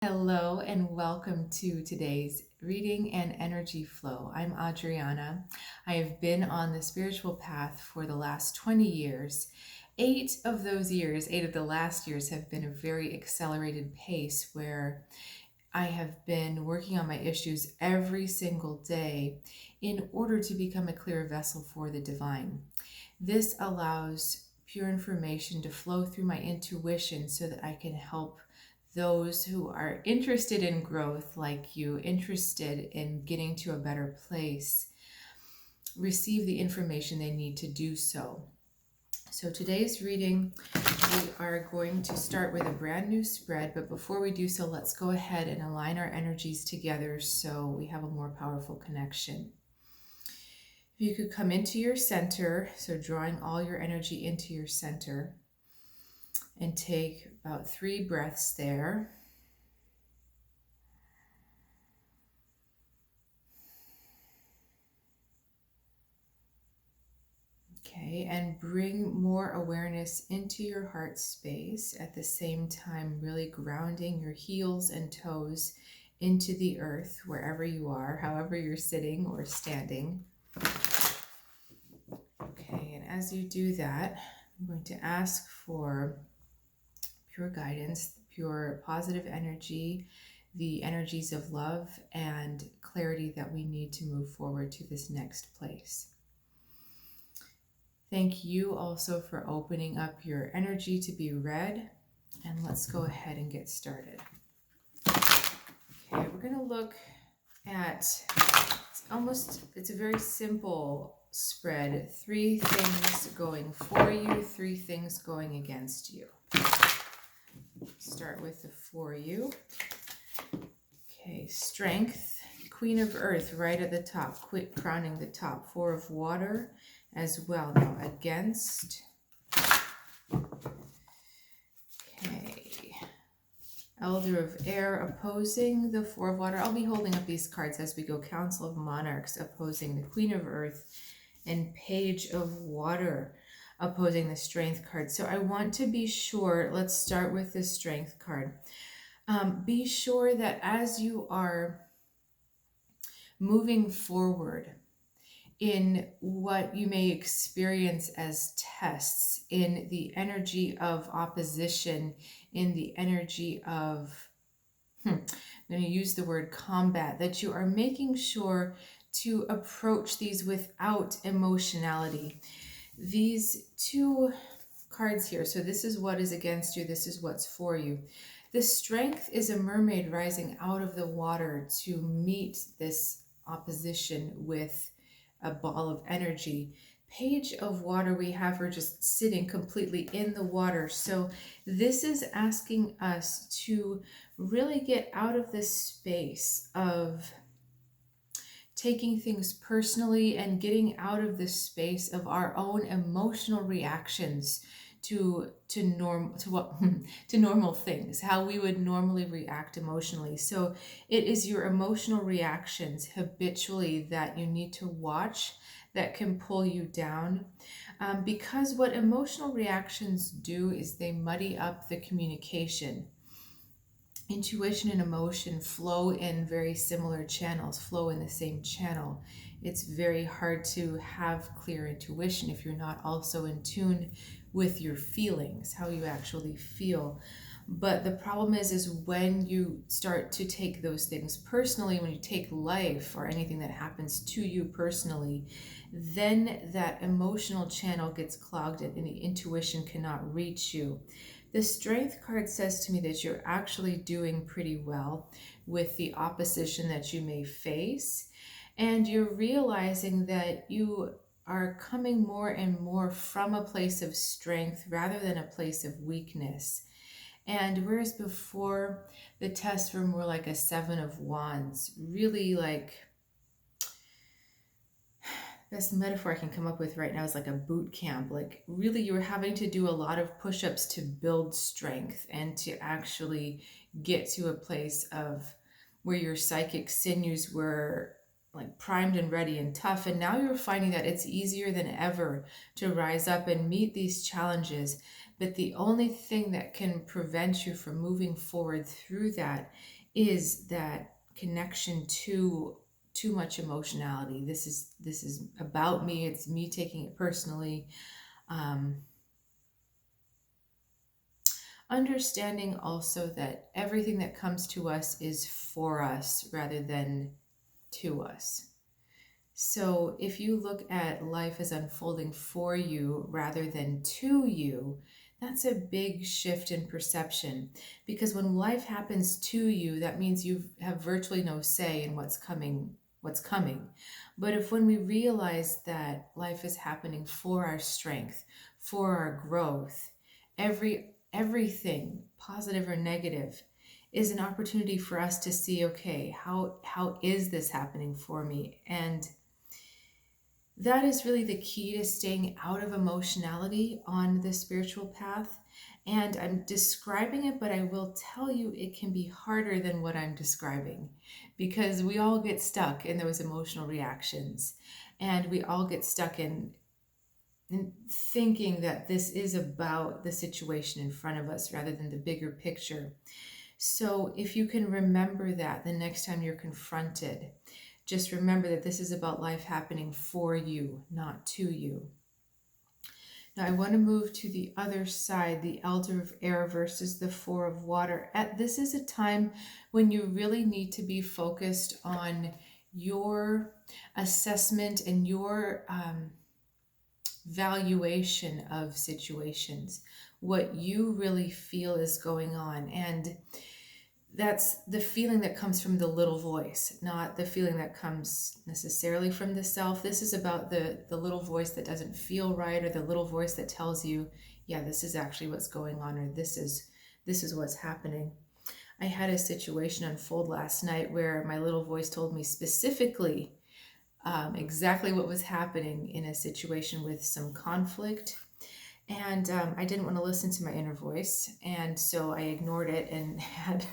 Hello and welcome to today's reading and energy flow. I'm Adriana. I have been on the spiritual path for the last 20 years. Eight of the last years have been a very accelerated pace where I have been working on my issues every single day in order to become a clear vessel for the divine. This allows pure information to flow through my intuition so that I can help those who are interested in growth, like you, interested in getting to a better place, receive the information they need to do so. So today's reading, we are going to start with a brand new spread, but before we do so, let's go ahead and align our energies together so we have a more powerful connection. If you could come into your center, so drawing all your energy into your center, and take about 3 breaths there. Okay, and bring more awareness into your heart space, at the same time really grounding your heels and toes into the earth, wherever you are, however you're sitting or standing. Okay, and as you do that, I'm going to ask for pure guidance, pure positive energy, the energies of love and clarity that we need to move forward to this next place. Thank you also for opening up your energy to be read, and let's go ahead and get started. Okay, we're going to look at, it's a very simple spread. 3 things going for you, 3 things going against you. Start with the for you. Okay, strength, Queen of Earth right at the top, crowning the top. 4 of water as well. Now against. Okay, Elder of Air opposing the 4 of water. I'll be holding up these cards as we go. Council of Monarchs opposing the Queen of Earth, and Page of Water opposing the Strength card. So I want to be sure, let's start with the Strength card. Be sure that as you are moving forward in what you may experience as tests, in the energy of opposition, in the energy of, I'm going to use the word combat, that you are making sure to approach these without emotionality. These 2 cards here, so this is what is against you, this is what's for you. The Strength is a mermaid rising out of the water to meet this opposition with a ball of energy. Page of Water, we have her just sitting completely in the water. So this is asking us to really get out of this space of taking things personally and getting out of this space of our own emotional reactions to normal things, how we would normally react emotionally. So it is your emotional reactions habitually that you need to watch, that can pull you down, because what emotional reactions do is they muddy up the communication. Intuition and emotion flow in very similar channels, flow in the same channel. It's very hard to have clear intuition if you're not also in tune with your feelings, how you actually feel. But the problem is when you start to take those things personally, when you take life or anything that happens to you personally, then that emotional channel gets clogged and the intuition cannot reach you. The Strength card says to me that you're actually doing pretty well with the opposition that you may face, and you're realizing that you are coming more and more from a place of strength rather than a place of weakness. And whereas before the tests were more like a 7 of Wands, really like, best metaphor I can come up with right now is like a boot camp. Like really you were having to do a lot of push-ups to build strength and to actually get to a place of where your psychic sinews were like primed and ready and tough, and now you're finding that it's easier than ever to rise up and meet these challenges. But the only thing that can prevent you from moving forward through that is that connection to too much emotionality. This is about me. It's me taking it personally. um, Understanding also that everything that comes to us is for us rather than to us. So if you look at life as unfolding for you rather than to you, that's a big shift in perception. Because when life happens to you, that means you have virtually no say in what's coming. But if when we realize that life is happening for our strength, for our growth, everything, positive or negative, is an opportunity for us to see, okay, how is this happening for me? And that is really the key to staying out of emotionality on the spiritual path. And I'm describing it, but I will tell you it can be harder than what I'm describing, because we all get stuck in those emotional reactions, and we all get stuck in thinking that this is about the situation in front of us rather than the bigger picture. So if you can remember that the next time you're confronted, just remember that this is about life happening for you, not to you. Now I want to move to the other side, the Elder of Air versus the Four of Water. This is a time when you really need to be focused on your assessment and your valuation of situations, what you really feel is going on. And that's the feeling that comes from the little voice, not the feeling that comes necessarily from the self. This is about the little voice that doesn't feel right, or the little voice that tells you, yeah, this is actually what's going on, or this is what's happening. I had a situation unfold last night where my little voice told me specifically exactly what was happening in a situation with some conflict. And I didn't want to listen to my inner voice, and so I ignored it and had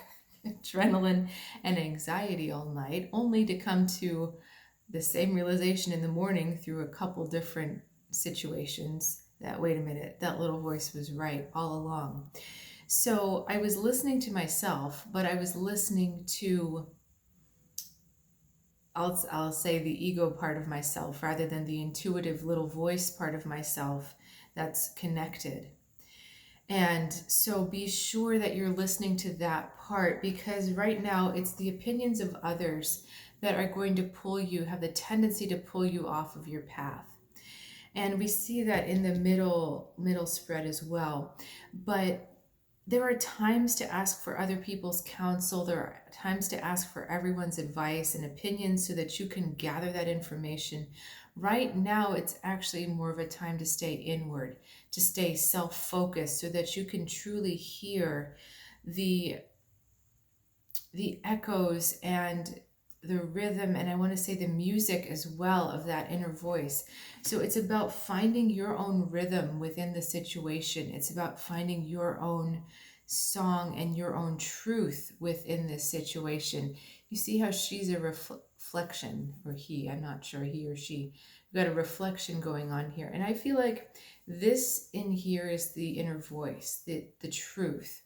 adrenaline and anxiety all night, only to come to the same realization in the morning through a couple different situations that, wait a minute, that little voice was right all along. So I was listening to myself, but I was listening to, I'll say, the ego part of myself rather than the intuitive little voice part of myself that's connected. And so be sure that you're listening to that part, because right now it's the opinions of others that are going to have the tendency to pull you off of your path. And we see that in the middle spread as well. But there are times to ask for other people's counsel. There are times to ask for everyone's advice and opinions so that you can gather that information. Right now, it's actually more of a time to stay inward, to stay self-focused, so that you can truly hear the echoes and the rhythm, and I want to say the music as well, of that inner voice. So it's about finding your own rhythm within the situation. It's about finding your own song and your own truth within this situation. You see how she's a reflection, or he, I'm not sure, he or she. We've got a reflection going on here. And I feel like this in here is the inner voice, the truth.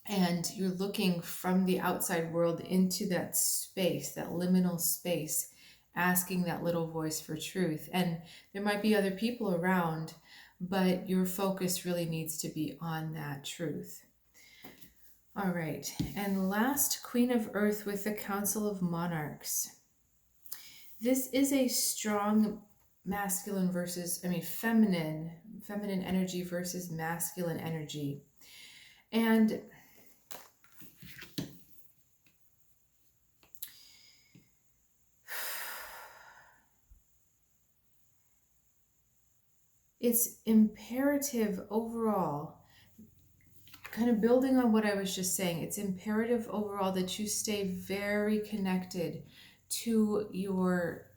And you're looking from the outside world into that space, that liminal space, asking that little voice for truth. And there might be other people around, but your focus really needs to be on that truth. All right, and last, Queen of Earth with the Council of Monarchs. This is a strong masculine versus, feminine energy versus masculine energy. And it's imperative overall, kind of building on what I was just saying, it's imperative overall that you stay very connected to your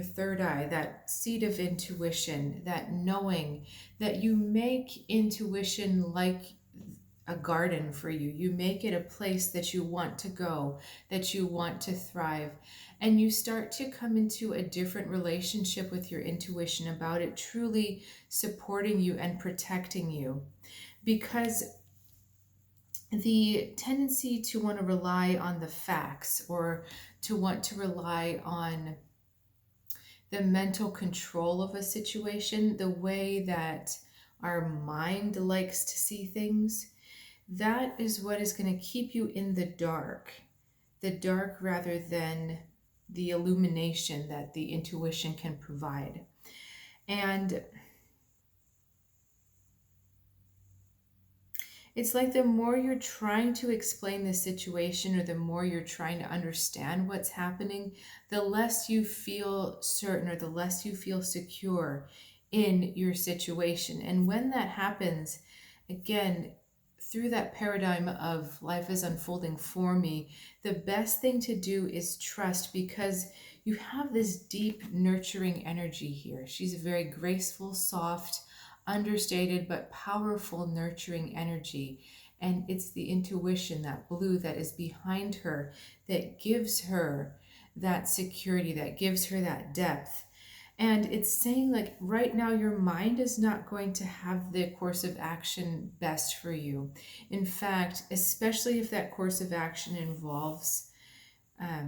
third eye, that seat of intuition, that knowing, that you make intuition like a garden for you. You make it a place that you want to go, that you want to thrive. And you start to come into a different relationship with your intuition about it truly supporting you and protecting you. Because the tendency to want to rely on the facts or to want to rely on the mental control of a situation, the way that our mind likes to see things, that is what is going to keep you in the dark rather than the illumination that the intuition can provide. And it's like the more you're trying to explain the situation or the more you're trying to understand what's happening, the less you feel certain or the less you feel secure in your situation. And when that happens, again, through that paradigm of life is unfolding for me, the best thing to do is trust, because you have this deep nurturing energy here. She's a very graceful, soft, understated but powerful nurturing energy, and it's the intuition, that blue that is behind her, that gives her that security, that gives her that depth. And it's saying, like, right now your mind is not going to have the course of action best for you. In fact, especially if that course of action involves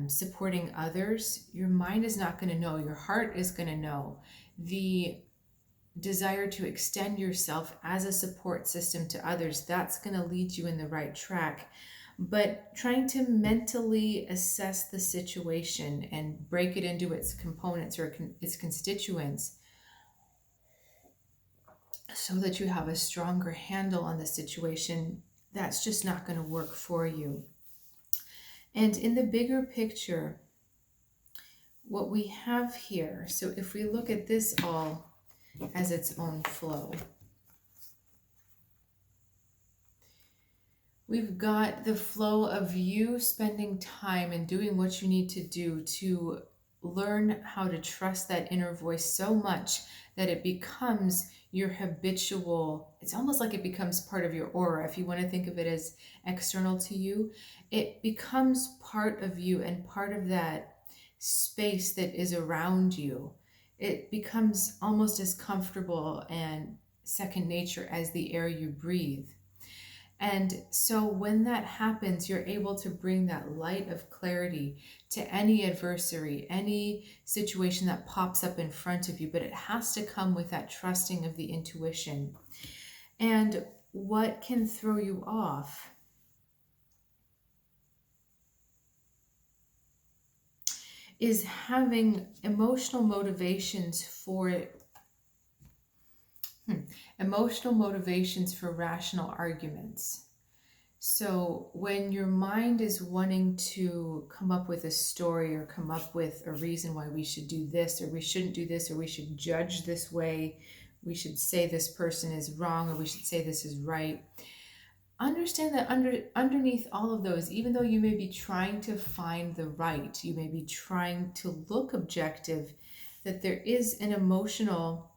supporting others, your mind is not going to know. Your heart is going to know. The desire to extend yourself as a support system to others, that's going to lead you in the right track. But trying to mentally assess the situation and break it into its components or its constituents so that you have a stronger handle on the situation, that's just not going to work for you. And in the bigger picture, what we have here, so if we look at this all as its own flow, we've got the flow of you spending time and doing what you need to do to learn how to trust that inner voice so much that it becomes your habitual, it's almost like it becomes part of your aura. If you want to think of it as external to you, it becomes part of you and part of that space that is around you. It becomes almost as comfortable and second nature as the air you breathe. And so when that happens, you're able to bring that light of clarity to any adversary, any situation that pops up in front of you, but it has to come with that trusting of the intuition. And what can throw you off is having emotional motivations for rational arguments. So when your mind is wanting to come up with a story or come up with a reason why we should do this or we shouldn't do this or we should judge this way, we should say this person is wrong or we should say this is right, understand that underneath all of those, even though you may be trying to find the right, you may be trying to look objective, that there is an emotional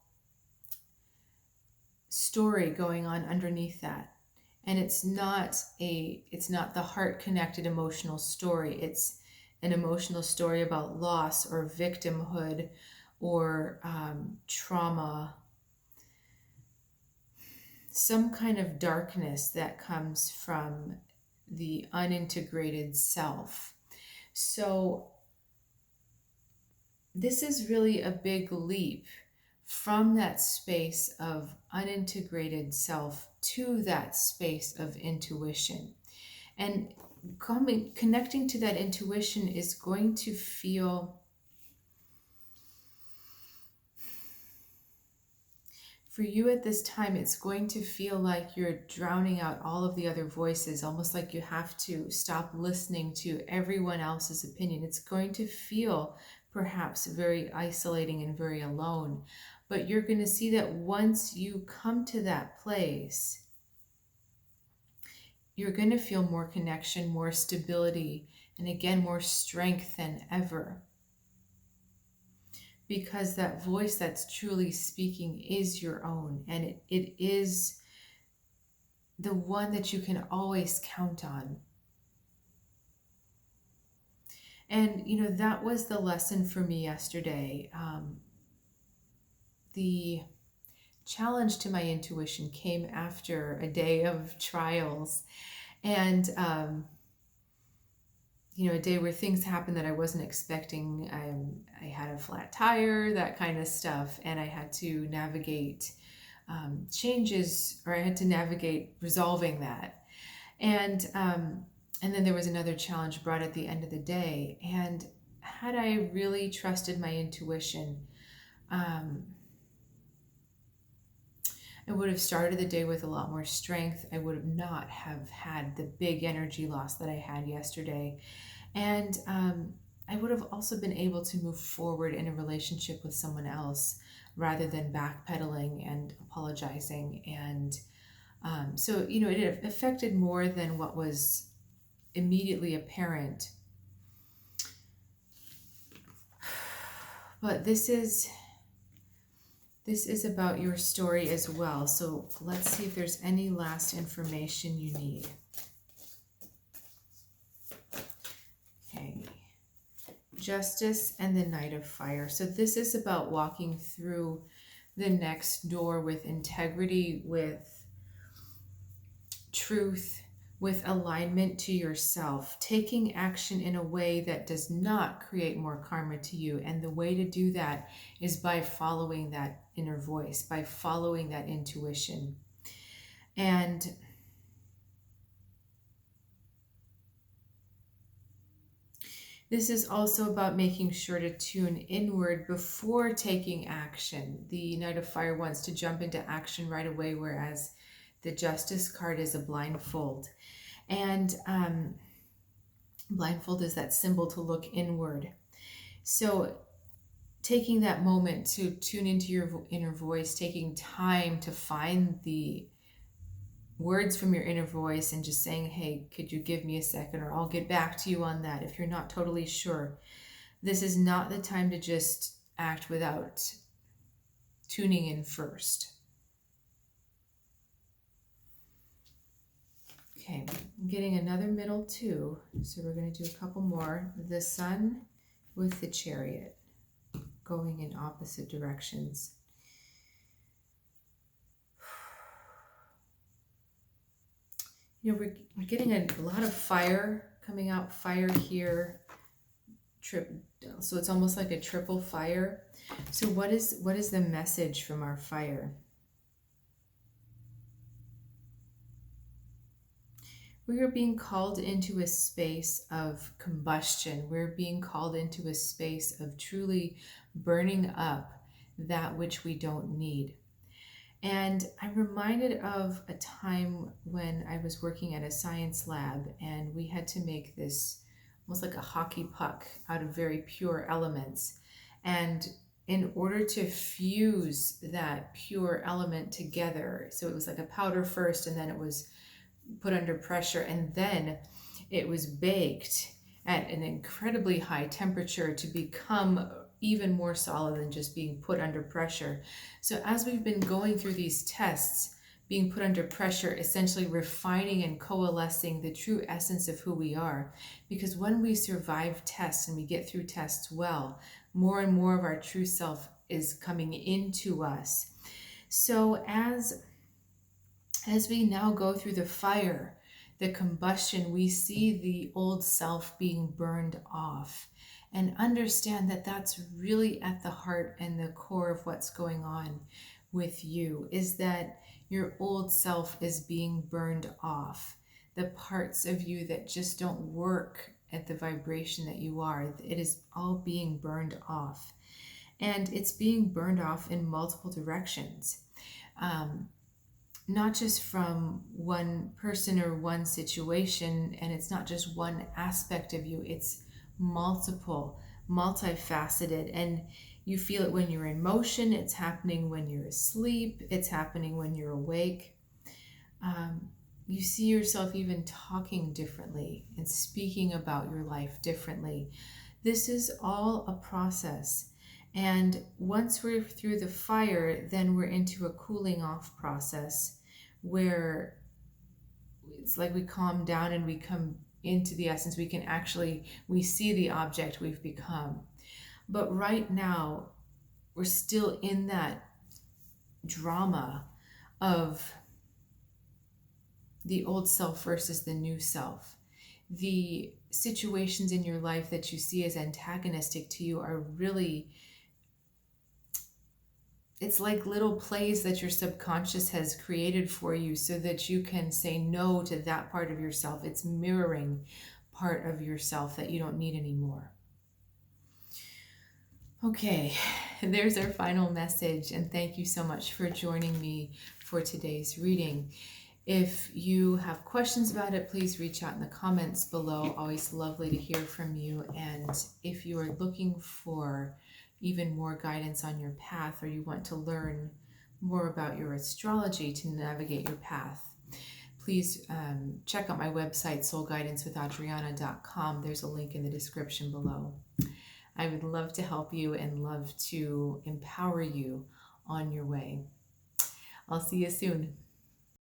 story going on underneath that. And it's not the heart connected emotional story. It's an emotional story about loss or victimhood or trauma, some kind of darkness that comes from the unintegrated self. So this is really a big leap from that space of unintegrated self to that space of intuition. And connecting to that intuition is going to feel, for you at this time, it's going to feel like you're drowning out all of the other voices, almost like you have to stop listening to everyone else's opinion. It's going to feel perhaps very isolating and very alone. But you're going to see that once you come to that place, you're going to feel more connection, more stability, and again, more strength than ever. Because that voice that's truly speaking is your own, and it is the one that you can always count on. And, that was the lesson for me yesterday. The challenge to my intuition came after a day of trials and, a day where things happened that I wasn't expecting. I had a flat tire, that kind of stuff, and I had to navigate changes, or I had to navigate resolving that. And then there was another challenge brought at the end of the day. And had I really trusted my intuition, I would have started the day with a lot more strength. I would not have had the big energy loss that I had yesterday. And I would have also been able to move forward in a relationship with someone else rather than backpedaling and apologizing. And so, it affected more than what was immediately apparent. But this is about your story as well. So let's see if there's any last information you need. Okay. Justice and the Knight of Fire. So this is about walking through the next door with integrity, with truth, with alignment to yourself, taking action in a way that does not create more karma to you. And the way to do that is by following that inner voice, by following that intuition. And this is also about making sure to tune inward before taking action. The Knight of Fire wants to jump into action right away, whereas the Justice card is a blindfold. And blindfold is that symbol to look inward. So taking that moment to tune into your inner voice, taking time to find the words from your inner voice and just saying, hey, could you give me a second, or I'll get back to you on that if you're not totally sure. This is not the time to just act without tuning in first. Okay, I'm getting another middle two, so we're going to do a couple more. The Sun with the Chariot, going in opposite directions. We're getting a lot of fire coming out, fire here, so it's almost like a triple fire. So what is the message from our fire? We are being called into a space of combustion. We're being called into a space of truly burning up that which we don't need. And I'm reminded of a time when I was working at a science lab, and we had to make this almost like a hockey puck out of very pure elements. And in order to fuse that pure element together, so it was like a powder first, and then it was put under pressure, and then it was baked at an incredibly high temperature to become even more solid than just being put under pressure. So as we've been going through these tests, being put under pressure, essentially refining and coalescing the true essence of who we are. Because when we survive tests and we get through tests well, more and more of our true self is coming into us. So as we now go through the fire, the combustion, we see the old self being burned off, and understand that that's really at the heart and the core of what's going on with you, is that your old self is being burned off. The parts of you that just don't work at the vibration that you are, it is all being burned off. And it's being burned off in multiple directions. Not just from one person or one situation, and it's not just one aspect of you, it's multifaceted, and you feel it when you're in motion, it's happening when you're asleep, it's happening when you're awake. You see yourself even talking differently and speaking about your life differently. This is all a process. And once we're through the fire, then we're into a cooling off process where it's like we calm down and we come into the essence. We see the object we've become. But right now, we're still in that drama of the old self versus the new self. The situations in your life that you see as antagonistic to you are really, it's like little plays that your subconscious has created for you so that you can say no to that part of yourself. It's mirroring part of yourself that you don't need anymore. Okay, there's our final message, and thank you so much for joining me for today's reading. If you have questions about it, please reach out in the comments below. Always lovely to hear from you. And if you are looking for even more guidance on your path, or you want to learn more about your astrology to navigate your path, please check out my website, soulguidancewithAdriana.com. There's a link in the description below. I would love to help you and love to empower you on your way. I'll see you soon.